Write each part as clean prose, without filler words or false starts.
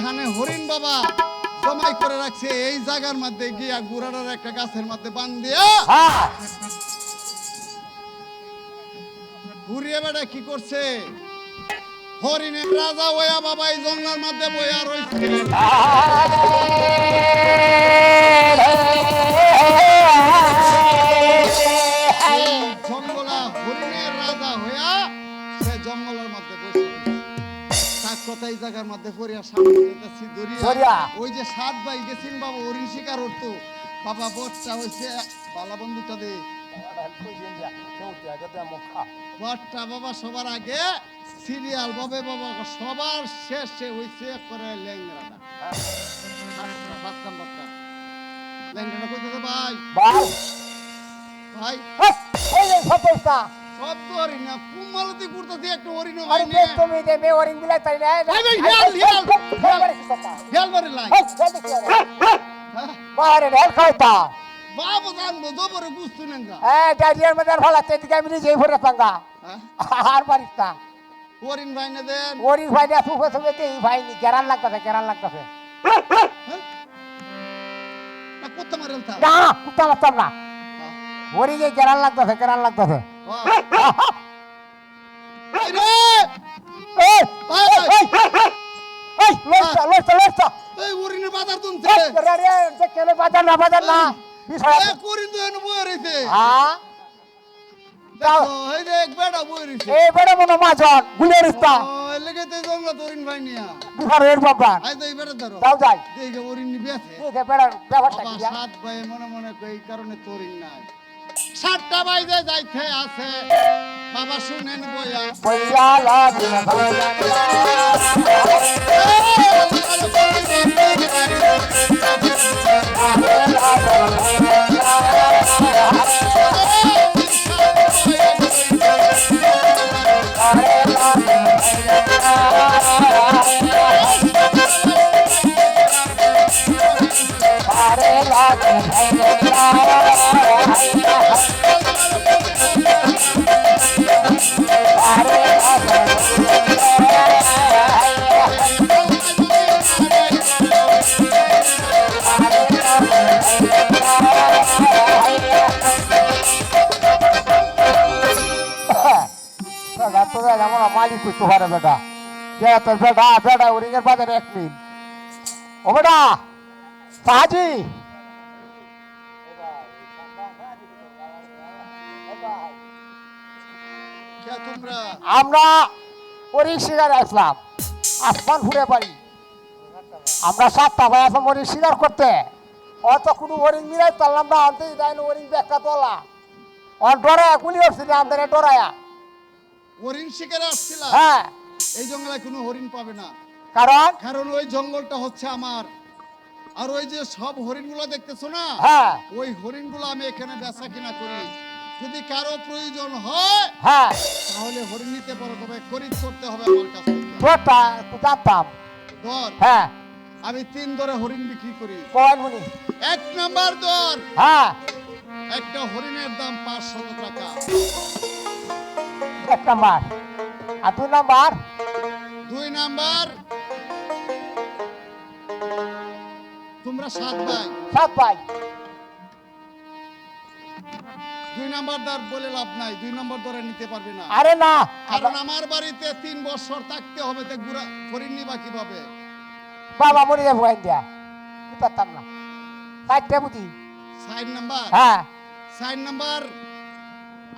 এখানে হরিণ বাবা জমাই করে রাখছে এই জায়গার মধ্যে গিয়া গুড়াটার একটা গাছের মধ্যে বান দিয়া ঘুরিয়ে বেড়া কি করছে হরিণের রাজা ওয়া বাবা এই জঙ্গলের মধ্যে বইয়া রয়েছে জঙ্গলা হরিণের রাজা হইয়া সে জঙ্গলের মধ্যে বসে তার কথা এই জায়গার মধ্যে পড়িয়া সামনে যেতেছি দরিয়া ওই যে সাত ভাই গেছেন বাবা হরিণ শিকার হতো বাবা বটটা হয়েছে বালা বন্ধুটা দে বটটা বাবা সবার আগে সিরিয়াল ভাবে বাবা সবার শেষে হয়েছে করে ল্যাংড়াটা পাঁচ নাম্বারটা ল্যাংড়াটা কইতেছে ভাই ভাই সব তো হরিণ না কুমালতি করতেছে একটা হরিণ ভাই নে তুমি দেবে হরিণ গুলা তাই না ভাই হেল মারে লাই বারে হেল খাইতা বাবু জানবো দবরে বুঝতো না ডাইরিয়ার মধ্যে ফলাতে দিকে আমি নিজেই ভরে পাঙ্গা আর পারিস না হরিণ ভাই না দেন হরিণ ভাই না ফুফে ফুফে এই ভাই নি গেরান লাগতাছে না কত মারেল থা না কুত্তা মারতাম না হরিণে গেরান লাগতাছে রে এই ভাই এই লস্তা এই হরিণের বাজার তুলছে রে যে কেন বাজার না এ হরিণ তো এনে বই রইছে হ্যাঁ দাও এই যে এক বেড়া বই রইছে এই বড় মনে মাজন গুলে রিস্তা ও লেগে তো জঙ্গল হরিণ ভাই নিয়া বিহারের বাবা আই তো এই বেড়া ধরো যাও যাই দেখে হরিণ নি বেছে দেখে বেড়ার ব্যাপারটা বাবা কি সাত ভাই মনে এই কারণে হরিণ নাই সাতটা বাইজে যাইতে আছে বাবা শুনেন বইয়া বইয়া লাগে মালিক করতে পারে বেটা তোর বেটা ওরিংয়ের বাজারে 1 মিনিট ও বেটা সাহাজি আমরা ওরিং শিকার আসলাম আসমান ঘুরে পারি আমরা 7টা ভাই আসলাম ওরিং শিকার করতে অত কোনো ওরিং মিলাই পারলাম না আনতেই যাই না ওরিং ব্যাখ্যা তোলা ডরায়া গুলি উঠছি আমাদের ডরায়া হরিণ শিকারে আসছিলাম হ্যাঁ এই জঙ্গলে কোনো হরিণ পাবে না কারণ ওই জঙ্গলটা হচ্ছে আমার আর ওই যে সব হরিণগুলো দেখতেছো না হ্যাঁ ওই হরিণগুলো আমি এখানে বেচা কিনা করি যদি কারো প্রয়োজন হয় হ্যাঁ তাহলে হরিণ নিতে পারো তবে খরিদ করতে হবে আমার কাছ থেকে তোরটা তো জানতাম দর হ্যাঁ আমি 3 দরে হরিণ বিক্রি করি কোন মুনি 1 নাম্বার দর হ্যাঁ একটা হরিণের দাম 500 টাকা 1 নাম্বার আর 2 নাম্বার 2 নাম্বার তোমরা 7 ভাই 2 নাম্বার দর বলে লাভ নাই 2 নাম্বার দরে নিতে পারবে না আরে না কারণ আমার বাড়িতে 3 বছর থাকতে হবে তে গুড়া হরিণ নিবা কিভাবে বাবা মরে যাবো আইডিয়া বুঝতাম না 4টা বুঝি 4 নাম্বার হ্যাঁ 4 নাম্বার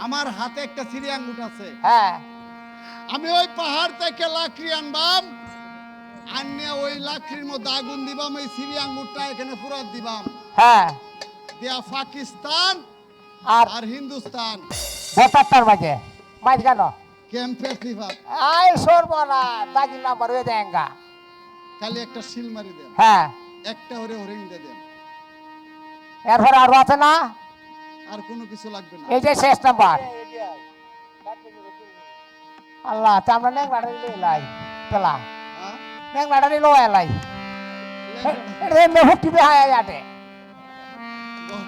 আমার হাতে একটা সিরি আঙ্গুর আছে হ্যাঁ আমি ওই পাহাড় থেকে লাকড়ি আনবাম আনিয়ে ওই লাকড়ির মধ্যে আগুন দিবাম এই সিরি আঙ্গুরটা এখানে পুরা দিবাম হ্যাঁ দিয়া পাকিস্তান আর হিন্দুস্তান ব্যাপারটার মাঝে কেন ক্যাম্পে দিবাম আই সরবনা দাগি নাম্বার হয়ে দেঙ্গা খালি একটা শিল মারি দেন হ্যাঁ একটা ওরে হরিণ দিয়ে দেন এরপর আর আছে না আর কোনো কিছু লাগবে না এই যে শেষ নাম্বার আল্লাহ তা আমরা নেংলাটা লাই তেলা নেংলাটা লো এলাই রে মে হুকি বে হায়া যাতে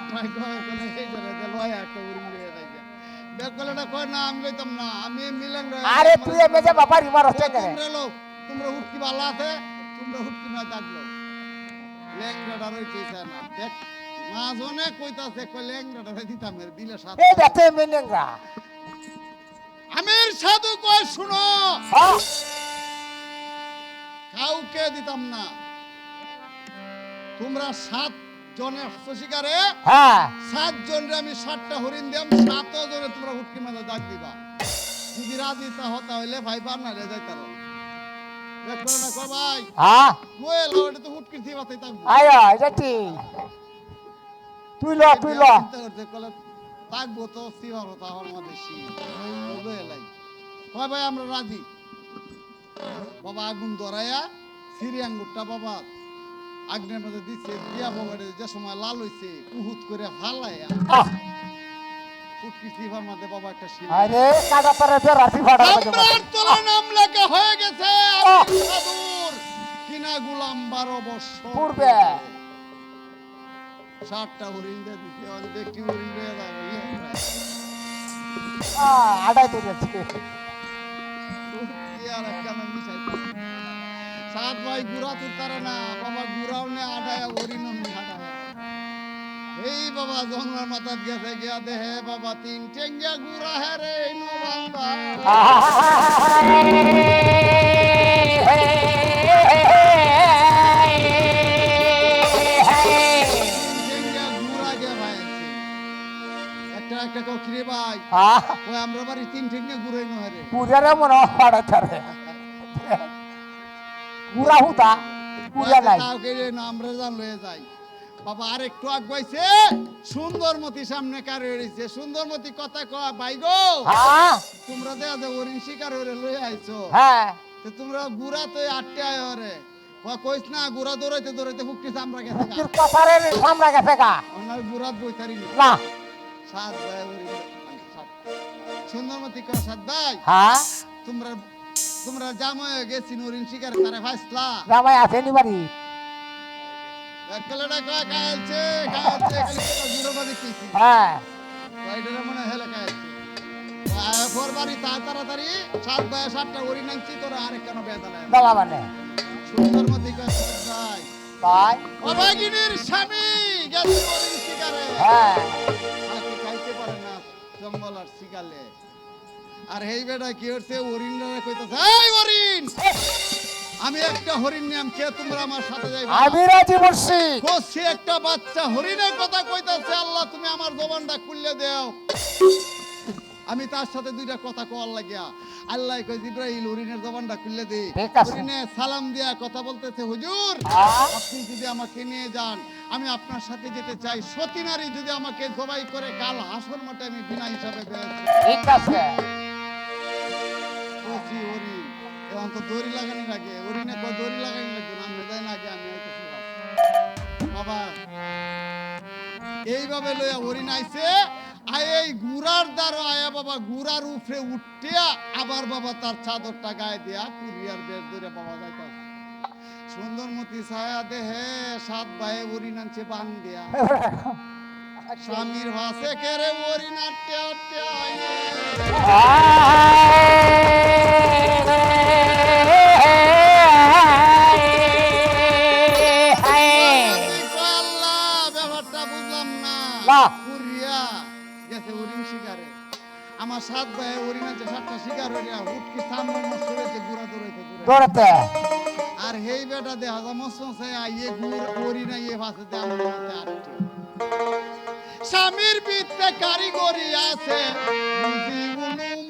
ট্রাই করে কোনে এই ধরে দে লয় একটা হরিণ দিয়ে দেয় বেকলটা কই না আমি লইতাম না আমি মিলেন রে আরে তুই এমে যে বাবা রিমার হচ্ছে কেন তোমরা হুকি ভালো আছে তোমরা হুটকি না ডাকলো ল্যাংড়াটা রইতেছে না দেখ মাজনে কইতাছে কই ল্যাংড়াটা দিতাম এর দিলে সাত এই দেখতে মেনেঙ্গা আমির সাধু কয় শুনো হ্যাঁ কাউকে দিতাম না তোমরা 7 জনের শিকারে হ্যাঁ 7 জনরে আমি 7টা হরিণ দিলাম 7 জনে তোমরা হুটকি মাঝে ডাক দিবা যদি রাজি তা হতা হইলে ভাই বান্না রে যাইতারো দেখো না কো ভাই হ্যাঁ কই লাউডে তো হুটকি দিবাতেই থাকবো আয়া এটা ঠিক তুই ল চিন্তা করতে কলে থাকবো তো সিবার হতা হওয়ার মধ্যে শি বলে এলাই কয় ভাই আমরা রাজি বাবা আগুন ধরায়া সিরি আঙ্গুরটা বাবা আগ্নের মধ্যে দিচ্ছে দিয়া বাবারে যে সময় লাল হইছে উহুত করে ফালায়া ফুটকি সিভার মধ্যে বাবা একটা শিল আরে কাটা পারে তো রাতি ফাটা আমার তোলা নাম লেখা হয়ে গেছে আমির সাধুর কিনা গোলাম 12 বছর পূর্বে 60টা হরিণ দিয়ে দিছে আর দেখি হরিণ দিয়ে যায় আড়াই তো যাচ্ছে কি আর একটা নাম মিশাইতে সাত ভাই গুড়া তুলতারে না বাবা গুড়াও নে আডায়া হরিণ নে আডায়া এই বাবা জঙ্গলার মাথা গেছে গিয়া দেহে বাবা 3 টেঙ্গা গুড়া হে রে নো বাবা টেঙ্গা গুড়া গে ভাই একটা একটা কো খিরে ভাই ওই আমরা বাড়ি 3 টেঙ্গা গুড়াই নো রে পুজারে মনে হয় তারে পুরা হুতা পুজা নাই কাউকে না আমরা জান লয়ে যাই বাবা আর একটু আগাইছে সুন্দরমতি সামনে কার হইছে সুন্দরমতি কথা কয় ভাই গো হ্যাঁ তোমরা দেয়া যে হরিণ শিকার হইরে লয়ে আইছো হ্যাঁ তো তোমরা গুড়া তো আটকে আয় রে কইস না গুড়া দৌড়াইতে দৌড়াইতে হুকটি আমরা গেছে তোর কথারে সামরা গেছে গা ওনার গুড়া বইতারি না সাত ভাই হরিণ সুন্দরমতি কয় সাত ভাই হ্যাঁ তোমরা তোমরা জামাই গেছি হরিণ শিকার তারে ফাইসলা জামাই আছে নি বাড়ি একলাটা কয় কালছে খালি গুড়া বাড়ি কইছি হ্যাঁ রাইডারে মনে হেলে খাইছে ফোর বাড়ি তাড়াতাড়ি 7 ভাই 7টা হরিণ আনছি তোরা আরেক কেন বেদালে দাবা মানে সুন্দরমতি কয় ভাই ভাই অভাগিনীর স্বামী গেছে হরিণ শিকারে হ্যাঁ আজকে খাইতে পারে না জঙ্গল আর শিকালে আর এই বেটা কি হচ্ছে হরিণরা কইতাছে এই হরিণ আমি একটা হরিণ নিয়াম কে তোমরা আমার সাথে যাইবা আমি রাজি বলছি কোসি একটা বাচ্চা হরিণের কথা কইতাছে আল্লাহ তুমি আমার জবানটা খুললে দাও আমি তার সাথে দুইটা কথা কওয়ার লাগিয়া আল্লাহ কই জিব্রাইল হরিণের জবানটা খুললে দে ঠিক আছে। হরিণে সালাম দিয়া কথা বলতেছে হুজুর হ্যাঁ। আপনি যদি আমাকে নিয়ে যান আমি আপনার সাথে যেতে চাই সতী নারী যদি আমাকে জবাই করে কাল হাসর মাঠে আমি বিনা হিসাবে বেরোচ্ছি ঠিক আছে কোসি হরিণ এখন তো দড়ি লাগানি লাগে হরিণে কয় দড়ি লাগানি লাগবে না আমি যাই না আগে আমি আইতেছি বাবা এইভাবে লইয়া হরিণ আইছে আয় এই গুড়ার দ্বারা আয়া বাবা গুড়ার উপরে উঠিয়া আবার বাবা তার চাদরটা গায়ে দিয়া কুরিয়ার বের ধরে বাবা যাইতা সুন্দরমতি ছায়া দেহে 7 ভাই হরিণ আনছে বান দিয়া স্বামীর ভাসে কেরে হরিণ আটে আটে আইনে আল্লাহ ব্যাপারটা বুঝলাম না না। কুরিয়া গেছে হরিণ শিকারে আমার 7 ভাই হরিণ আছে 7টা শিকার হইয়া হুটকি সামনে নষ্ট হয়েছে গুড়া দৌড়াইতে দৌড়াতে আর হেই বেটা দেখা যায় মস্ত আইয়ে হরিণ আইয়ে ভাসে দে আমার মতে আটটি স্বামীর বিদ্যে কারিগরি আছে বুঝি উলুম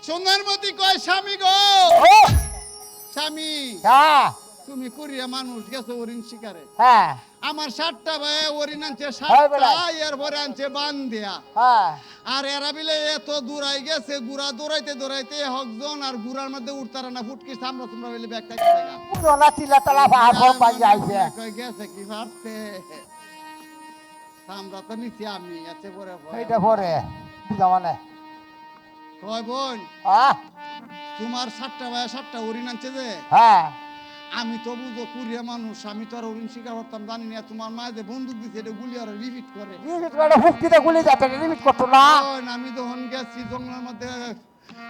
সুন্দরমতি কয় স্বামী গো ও স্বামী হ্যাঁ তুমি কুরিয়া মানুষ গেছো হরিণ শিকারে হ্যাঁ আমার 7টা ভাই হরিণ আনছে হ্যাঁ, 7টা বেটা। এরপরে আনছে বান্দিয়া হ্যাঁ আর এরা বিলে এত দূরাই গেছে গুড়া দৌড়াইতে দৌড়াইতে হকজন আর গুড়ার মধ্যে উঠতারা না ফুটকি সামরা তোমরা বলে ব্যাগ থাকতে থাকা পুরো না চিল্লা তালা ভার ভর পাই আইছে কই গেছে কি পারতে সামরা তো নিছি আমি আছে পরে এইটা পরে বুঝা মানে কয় বোন হ্যাঁ তোমার 7টা ভাই 7টা হরিণ আনছে যে হ্যাঁ আমি তো বুঝো কুরিয়া মানুষ আমি তো আর হরিণ শিকার করতাম জানি না তোমার মায়ের যে বন্দুক দিছে এটা গুলি আর রিপিট করে রিপিট করে হুক্তিতে গুলি যাচ্ছে রিপিট করতো না আমি তখন গেছি জঙ্গলের মধ্যে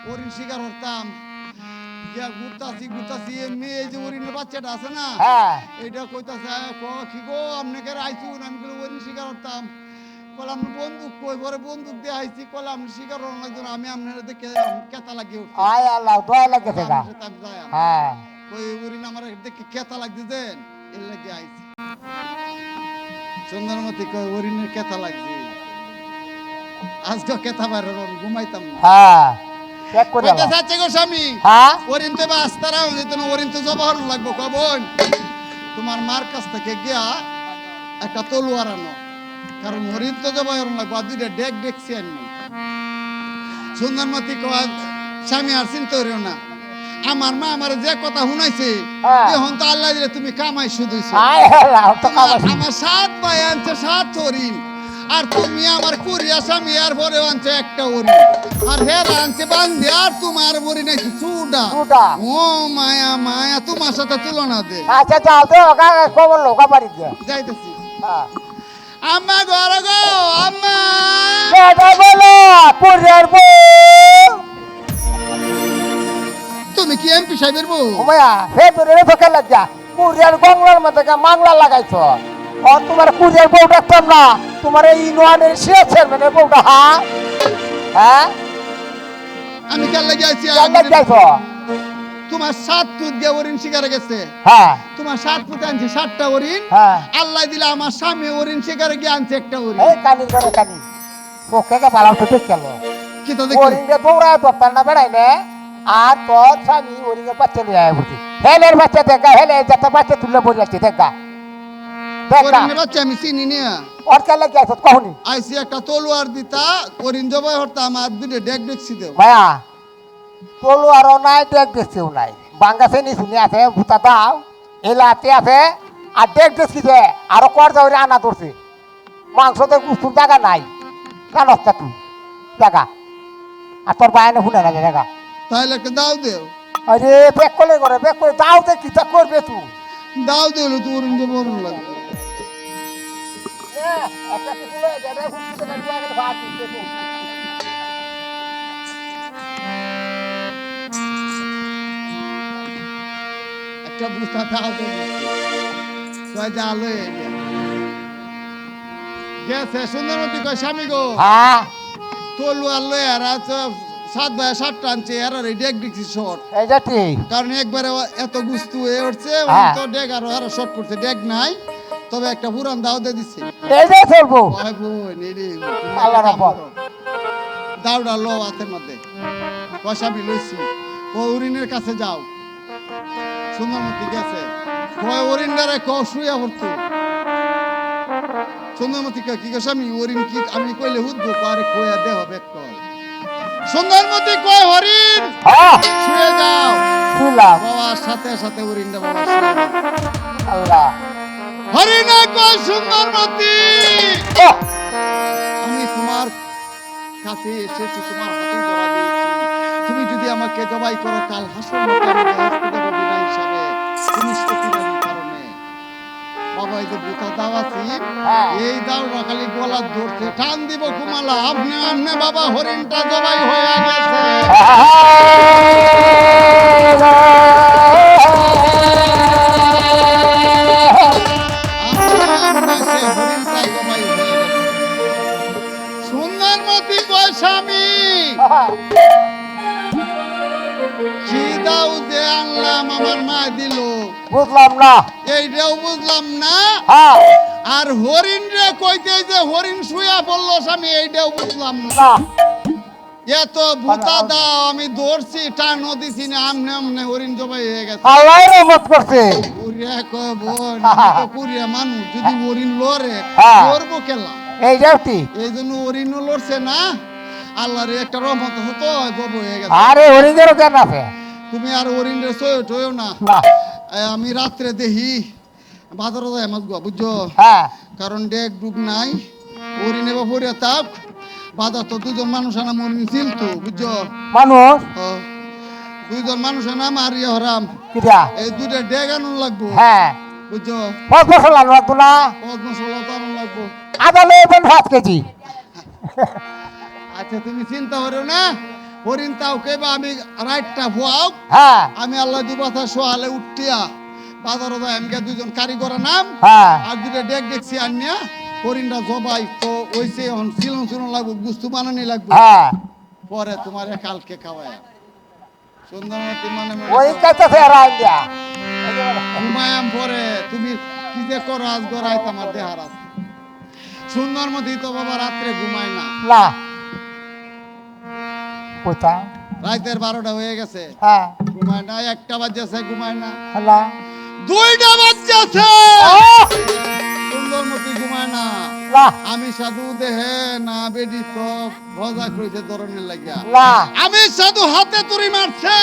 হরিণ শিকার করতাম গিয়া ঘুরতাছি এমনি এই যে হরিণের বাচ্চাটা আছে না হ্যাঁ এইটা কইতাছে কি গো আপনাকে আইসুন আমি বলে হরিণ শিকার করতাম কলাম বন্দুক কই পরে বন্দুক দিয়ে আইছি কলাম শিকার করার লাগতো না আমি আপনার দেখে কেতা লাগিয়ে উঠছি আয় আল্লাহ দয়া লাগেছে গা আমি সাথে যাই হ্যাঁ কই হরিণ আমার দেখে কেতা লাগতেছেন এর লাগে আইছি সুন্দরমতি কই হরিণের কেতা লাগছে আজকে কেতা বাইরে ঘুমাইতাম না হ্যাঁ চেক করে কইতে চাচ্ছে গো স্বামী হ্যাঁ ওরিন তো বা আস্তারা হয়ে যেত না ওরিন তো জবা হল লাগবো কবন তোমার মার কাছ থেকে গিয়া একটা তলোয়ার আনো কারণ হরিণ তো জবা হল লাগবো আর দুইটা ডেক দেখছি আমি সুন্দরমতি কয় স্বামী আর চিন্তা করিও না আমার মা আমার যে কথা শুনাইছে হ্যাঁ। এখন তো আল্লাহ দিলে তুমি কামাই শুধুইছো আয় আল্লাহ তো কামাছি আমার 7 ভাই আনছে 7 হরিণ আর তুমি আমার কুরিয়া স্বামী আর পরে আনছে একটা হরিণ আর হেরা আনছে বান্ধে আর তোমার হরিণ আছে চুডা দুটা ও মায়া মায়া তোমার সাথে তুলনা দে আচ্ছা যাও তো ওকা কবর লোকা বাড়ি দিয়ে যাইতেছি হ্যাঁ আম্মা ঘর গো আম্মা কথা বলো পুরের বউ তুমি কি এমপি সাহেবের বউ ওমায়া হে তোরে ফেকে লাগিয়া পুরের বাংলার মধ্যে মাংলা লাগাইছো ও তোমার কুরিয়ার বউ ডাকতাম না তোমার এই ইউনিয়নের চেয়ারম্যানের বউটা হ্যাঁ আমি কাল লাগি আইছি কেন যাইছো তোমার 7 ফুট দিয়ে হরিণ শিকারে গেছে হ্যাঁ তোমার 7 ফুট আনছে 7টা হরিণ হ্যাঁ আল্লাহ দিলে আমার স্বামী হরিণ শিকারে গিয়ে আনছে একটা হরিণ এই কানি করে কানি ওকে ভালো তো ঠিক গেল কি তো দেখি ওরিঙ্গে দৌড়ায় দরকার না বেড়াই নে আর তোর স্বামী ওরিঙ্গে বাচ্চা নিয়ে আয় বুঝি হেলের বাচ্চা দেখা হেলে যাতে বাচ্চা তুলে বলে যাচ্ছে দেখা দেখা হরিণের বাচ্চা আমি চিনি না ওর কে লাগে আইছত কখনই আইসি একটা তলোয়ার দিতা হরিণ জবাই হরতাম আর দুটো ডেক দেখছি দেও মায়া তোলো আরো নাই ডেক দেখছিও নাই বাঙ্গাসে নি শুনি আছে ভূতা দাও এলাতে আছে আর ডেক দেখছি যে আরো কর যাও আনা ধরছে মাংস তো কুস্তুর জায়গা নাই কানস্তা তুই জায়গা আর তোর বায়নে শুনে না জায়গা তাহলে একটা দাও দেও আরে ব্যাক করে দাও তো কি তা করবে তুই দাও দেও তো হরিণ জবাই হরণ লাগবে একটা কিছু লয়ে দে রে হুঁচকে না তুই আগে ভাত দিতে তুই একটা বুঝতা দাও দেও কয় যা লয়ে আইয়া। গেছে সুন্দরমতি কয় স্বামী গো হ্যাঁ তলোয়ার লয়ে আর 7 ভাই 7টা আনছে আর এই ডেক দেখছি শর্ট এই যে ঠিক কারণ একবারে এত গুস্তু হয়ে উঠছে হ্যাঁ। তো ডেক আর শর্ট করছে ডেক নাই তবে একটা পুরান দাও দিয়ে দিচ্ছে এই যে চলবো ভাই বোন এই রে আল্লাহর রহমত। দাওড়া লো হাতের মধ্যে পয়সা বি লইছি ও উরিনের কাছে যাও সুন্দরমতি গেছে কয় উরিনদারে ক শুয়া পড়তো সুন্দরমতি কয় কি গেছে আমি উরিন কি আমি কইলে হুদবো আরে কইয়া দেহ বেক কর সুন্দরমতি কয় হরিণ হ্যাঁ শুয়ে যাও শুনলাম বাবার সাথে সাথে উরিনটা বাবা শুয়ে গেল। আল্লাহ হরিণা কয় সুন্দরমতি ও আমি তোমার কাছে এসেছি তোমার হাতে ধরা দিয়েছি তুমি যদি আমাকে জবাই করো কাল হাসর মাঠে আমি বেহেশতে দেব বিনা হিসাবে নিষ্পত্তির কারণে বাবা এই যে বুতা দাও আছি হ্যাঁ। এই দাওটা খালি গলা ধরছে টান দিব কুমালা আপনি আপনি বাবা হরিণটা জবাই হয়ে গেছে সুন্দরমতি কয় স্বামী কি দাও যে আনলাম আমার মা দিল বুঝলাম না এইটাও বুঝলাম না হ্যাঁ আর হরিণ রে কইতে যে হরিণ শুয়া পড়লো স্বামী এইটাও বুঝলাম না না এত ভূতা দাও আমি দৌড়ছি টানো দিছি না আমনে আমনে হরিণ জবাই হয়ে গেছে আল্লাহ রহমত করছে কুরিয়া কয় বোন আমি তো কুরিয়া মানুষ যদি হরিণ লড়ে হ্যাঁ। লড়বো কেলা এই যাওতি এই জন্য হরিণও লড়ছে না আল্লাহর একটা রহমত আছে তো জব হয়ে গেছে আরে হরিণেরও জ্ঞান আছে তুমি আর হরিণের সয় টয়ও না না আমি রাত্রে দেখি বাজারে যাই মাছ গুয়া বুঝছো হ্যাঁ কারণ ডেক ডুব নাই হরিণে বা পড়ে তাপ বাজার তো দুজন মানুষ আনা মরিন ছিল তো বুঝছো মানুষ ও, দুইজন মানুষ আনা মারিয়া হরাম কিটা এই দুইটা ডেক আনুন লাগবো হ্যাঁ বুঝছো 5 বছর লাগলো না পাঁচ মশলা তো আনুন লাগবো আদা লইবেন 7 কেজি আচ্ছা তুমি চিন্তা করো না হরিণ তাও কেবা আমি রাইটটা ভুয়াও হ্যাঁ আমি আল্লাহ দুবাথা সোহালে উঠিয়া বাজারে যাই আমি দুজন কারিগর নাম হ্যাঁ আর দুটো ডেক দেখছি আনিয়া হরিণটা জবাই তো ওইসে এখন সিলন সিলন লাগবো গুস্তু বানানি লাগবো হ্যাঁ পরে তোমার কালকে খাওয়ায় সুন্দরমতি মানে ওই কাছে রাইয়া ঘুমায়াম পরে তুমি কি যে করো আজ গড়াই তোমার দেহার আছে সুন্দরমতি তো বাবা রাত্রে ঘুমায় না না কোথা রাতের 12টা হয়ে গেছে হ্যাঁ ঘুমায় না 1টা বাজছে ঘুমায় না হ্যালো 2টা বাজছে সুন্দরমতি ঘুমায় না না আমি সাধু দেহে না বেডি তো ভজা কইছে ধরনের লাগিয়া না আমি সাধু হাতে তুরি মারছে